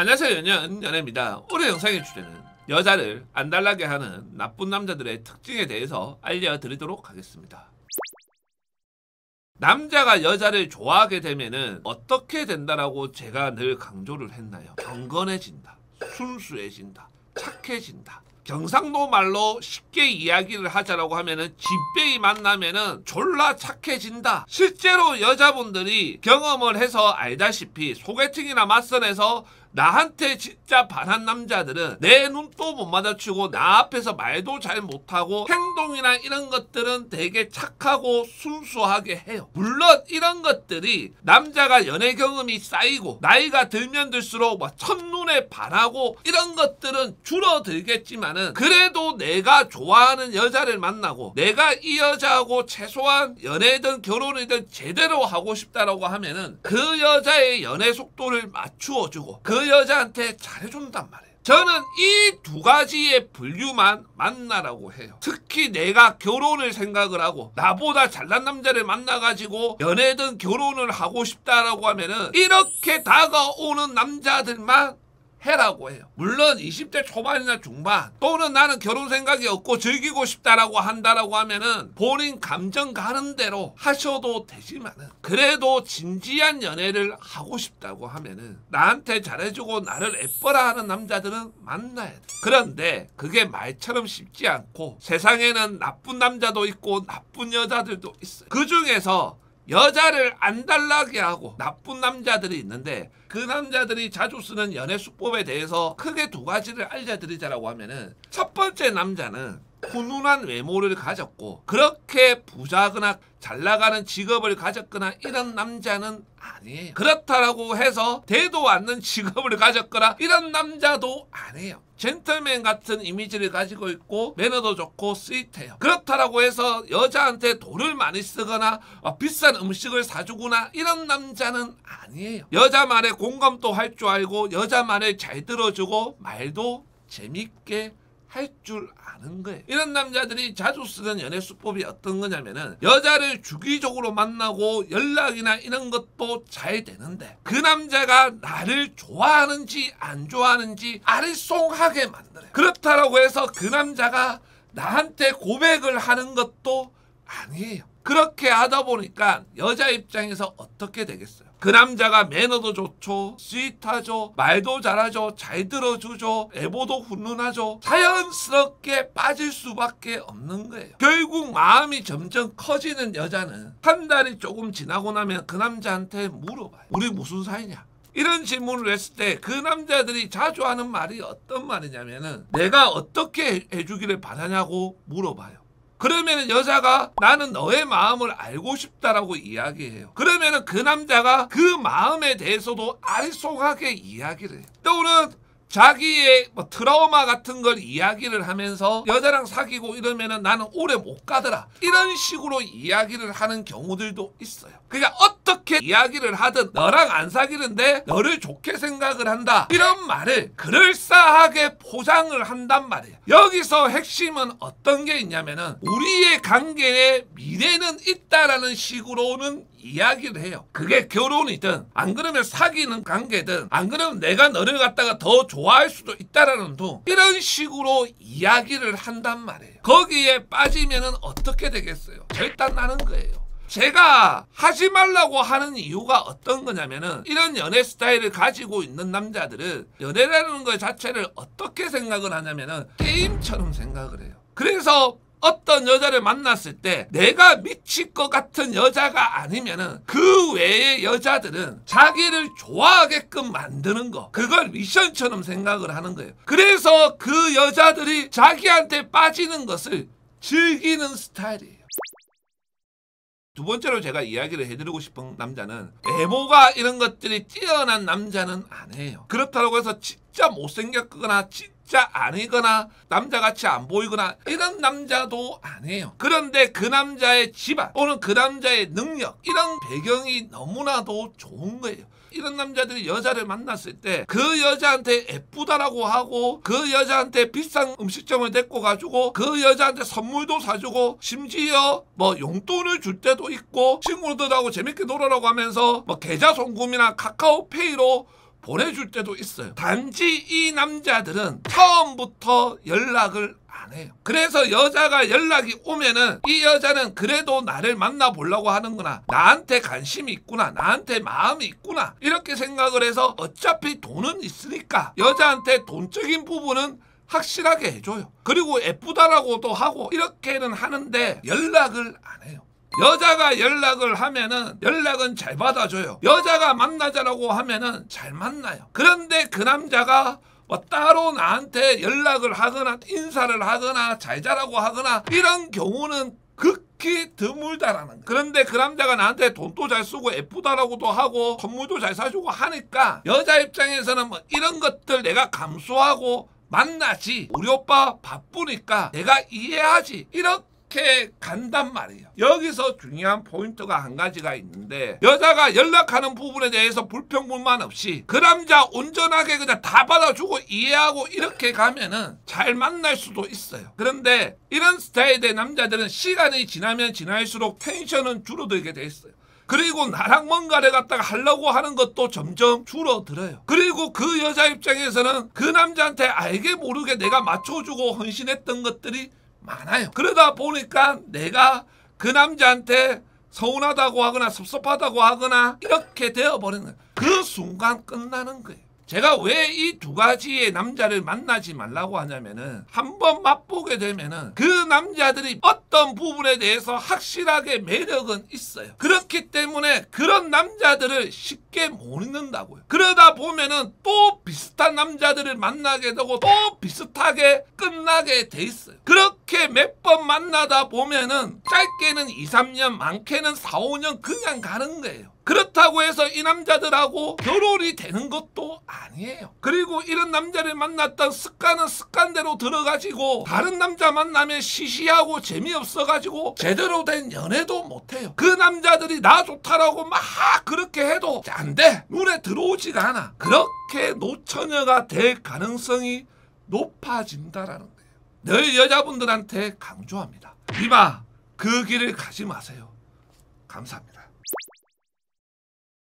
안녕하세요, 연예입니다. 오늘 영상의 주제는 여자를 안달나게 하는 나쁜 남자들의 특징에 대해서 알려드리도록 하겠습니다. 남자가 여자를 좋아하게 되면은 어떻게 된다라고 제가 늘 강조를 했나요? 경건해진다, 순수해진다, 착해진다. 경상도 말로 쉽게 이야기를 하자라고 하면은 진빼이 만나면은 졸라 착해진다. 실제로 여자분들이 경험을 해서 알다시피 소개팅이나 맞선에서 나한테 진짜 반한 남자들은 내 눈도 못 마주치고 나 앞에서 말도 잘 못하고 행동이나 이런 것들은 되게 착하고 순수하게 해요. 물론 이런 것들이 남자가 연애 경험이 쌓이고 나이가 들면 들수록 막 첫눈에 반하고 이런 것들은 줄어들겠지만은 그래도 내가 좋아하는 여자를 만나고 내가 이 여자하고 최소한 연애든 결혼이든 제대로 하고 싶다라고 하면은 그 여자의 연애 속도를 맞추어주고 그 여자한테 잘해준단 말이에요. 저는 이 두 가지의 분류만 만나라고 해요. 특히 내가 결혼을 생각을 하고 나보다 잘난 남자를 만나가지고 연애든 결혼을 하고 싶다라고 하면은 이렇게 다가오는 남자들만 해라고 해요. 물론 20대 초반이나 중반 또는 나는 결혼 생각이 없고 즐기고 싶다라고 한다라고 하면은 본인 감정 가는 대로 하셔도 되지만은 그래도 진지한 연애를 하고 싶다고 하면은 나한테 잘해주고 나를 예뻐라 하는 남자들은 만나야 돼. 그런데 그게 말처럼 쉽지 않고 세상에는 나쁜 남자도 있고 나쁜 여자들도 있어요. 그 중에서 여자를 안달나게 하고 나쁜 남자들이 있는데 그 남자들이 자주 쓰는 연애 수법에 대해서 크게 두 가지를 알려드리자라고 하면은 첫 번째 남자는 훈훈한 외모를 가졌고 그렇게 부자거나 잘 나가는 직업을 가졌거나 이런 남자는 아니에요. 그렇다라고 해서 되도 않는 직업을 가졌거나 이런 남자도 아니에요. 젠틀맨 같은 이미지를 가지고 있고 매너도 좋고 스윗해요. 그렇다라고 해서 여자한테 돈을 많이 쓰거나 비싼 음식을 사주거나 이런 남자는 아니에요. 여자 말에 공감도 할 줄 알고 여자 말을 잘 들어주고 말도 재밌게 할 줄 아는 거예요. 이런 남자들이 자주 쓰는 연애 수법이 어떤 거냐면은 여자를 주기적으로 만나고 연락이나 이런 것도 잘 되는데 그 남자가 나를 좋아하는지 안 좋아하는지 아리송하게 만들어요. 그렇다라고 해서 그 남자가 나한테 고백을 하는 것도 아니에요. 그렇게 하다 보니까 여자 입장에서 어떻게 되겠어요? 그 남자가 매너도 좋죠, 스윗하죠, 말도 잘하죠, 잘 들어주죠, 애보도 훈훈하죠. 자연스럽게 빠질 수밖에 없는 거예요. 결국 마음이 점점 커지는 여자는 한 달이 조금 지나고 나면 그 남자한테 물어봐요. 우리 무슨 사이냐? 이런 질문을 했을 때 그 남자들이 자주 하는 말이 어떤 말이냐면은 내가 어떻게 해주기를 바라냐고 물어봐요. 그러면 여자가 나는 너의 마음을 알고 싶다라고 이야기해요. 그러면 그 남자가 그 마음에 대해서도 아리송하게 이야기를 해요. 또는 자기의 트라우마 같은 걸 이야기를 하면서 여자랑 사귀고 이러면 나는 오래 못 가더라 이런 식으로 이야기를 하는 경우들도 있어요. 그러니까 어떻게 이야기를 하든 너랑 안 사귀는데 너를 좋게 생각을 한다 이런 말을 그럴싸하게 포장을 한단 말이에요. 여기서 핵심은 어떤 게 있냐면은 우리의 관계에 미래는 있다라는 식으로는 이야기를 해요. 그게 결혼이든 안 그러면 사귀는 관계든 안 그러면 내가 너를 갖다가 더 좋아할 수도 있다라는 둥 이런 식으로 이야기를 한단 말이에요. 거기에 빠지면은 어떻게 되겠어요? 절단 나는 거예요. 제가 하지 말라고 하는 이유가 어떤 거냐면은 이런 연애 스타일을 가지고 있는 남자들은 연애라는 것 자체를 어떻게 생각을 하냐면은 게임처럼 생각을 해요. 그래서 어떤 여자를 만났을 때 내가 미칠 것 같은 여자가 아니면은 그 외의 여자들은 자기를 좋아하게끔 만드는 거 그걸 미션처럼 생각을 하는 거예요. 그래서 그 여자들이 자기한테 빠지는 것을 즐기는 스타일이에요. 두 번째로 제가 이야기를 해드리고 싶은 남자는 외모가 이런 것들이 뛰어난 남자는 아니에요. 그렇다고 해서 진짜 못생겼거나 진짜 아니거나 남자같이 안 보이거나 이런 남자도 아니에요. 그런데 그 남자의 집안 또는 그 남자의 능력 이런 배경이 너무나도 좋은 거예요. 이런 남자들이 여자를 만났을 때 그 여자한테 예쁘다라고 하고 그 여자한테 비싼 음식점을 데리고 가지고 그 여자한테 선물도 사주고 심지어 용돈을 줄 때도 있고 친구들하고 재밌게 놀아라고 하면서 계좌 송금이나 카카오페이로 보내줄 때도 있어요. 단지 이 남자들은 처음부터 연락을 안 해요. 그래서 여자가 연락이 오면은 이 여자는 그래도 나를 만나보려고 하는구나, 나한테 관심이 있구나, 나한테 마음이 있구나, 이렇게 생각을 해서 어차피 돈은 있으니까 여자한테 돈적인 부분은 확실하게 해줘요. 그리고 예쁘다라고도 하고 이렇게는 하는데 연락을 안 해요. 여자가 연락을 하면은 연락은 잘 받아줘요. 여자가 만나자라고 하면은 잘 만나요. 그런데 그 남자가 뭐 따로 나한테 연락을 하거나 인사를 하거나 잘 자라고 하거나 이런 경우는 극히 드물다라는 거예요. 그런데 그 남자가 나한테 돈도 잘 쓰고 예쁘다라고도 하고 선물도 잘 사주고 하니까 여자 입장에서는 뭐 이런 것들 내가 감수하고 만나지, 우리 오빠 바쁘니까 내가 이해하지, 이렇게 간단 말이에요. 여기서 중요한 포인트가 한 가지가 있는데, 여자가 연락하는 부분에 대해서 불평불만 없이 그 남자 온전하게 그냥 다 받아주고 이해하고 이렇게 가면은 잘 만날 수도 있어요. 그런데 이런 스타일의 남자들은 시간이 지나면 지날수록 텐션은 줄어들게 돼 있어요. 그리고 나랑 뭔가를 갖다가 하려고 하는 것도 점점 줄어들어요. 그리고 그 여자 입장에서는 그 남자한테 알게 모르게 내가 맞춰주고 헌신했던 것들이 많아요. 그러다 보니까 내가 그 남자한테 서운하다고 하거나 섭섭하다고 하거나 이렇게 되어버리는 거예요. 그 순간 끝나는 거예요. 제가 왜 이 두 가지의 남자를 만나지 말라고 하냐면은, 한번 맛보게 되면은 그 남자들이 어떤 부분에 대해서 확실하게 매력은 있어요. 그렇기 때문에 그런 남자들을 쉽게 못 잊는다고요. 그러다 보면은 또 비슷한 남자들을 만나게 되고 또 비슷하게 끝나게 돼 있어요. 그렇게 몇 번 만나다 보면은 짧게는 2, 3년, 많게는 4, 5년 그냥 가는 거예요. 그렇다고 해서 이 남자들하고 결혼이 되는 것도 아니에요. 그리고 이런 남자를 만났던 습관은 습관대로 들어가지고 다른 남자 만나면 시시하고 재미없어가지고 제대로 된 연애도 못해요. 그 남자들이 나 좋다라고 막 그렇게 해도 안 돼, 눈에 들어오지가 않아. 그렇게 노처녀가 될 가능성이 높아진다라는 거예요. 늘 여자분들한테 강조합니다. 이마 그 길을 가지 마세요. 감사합니다.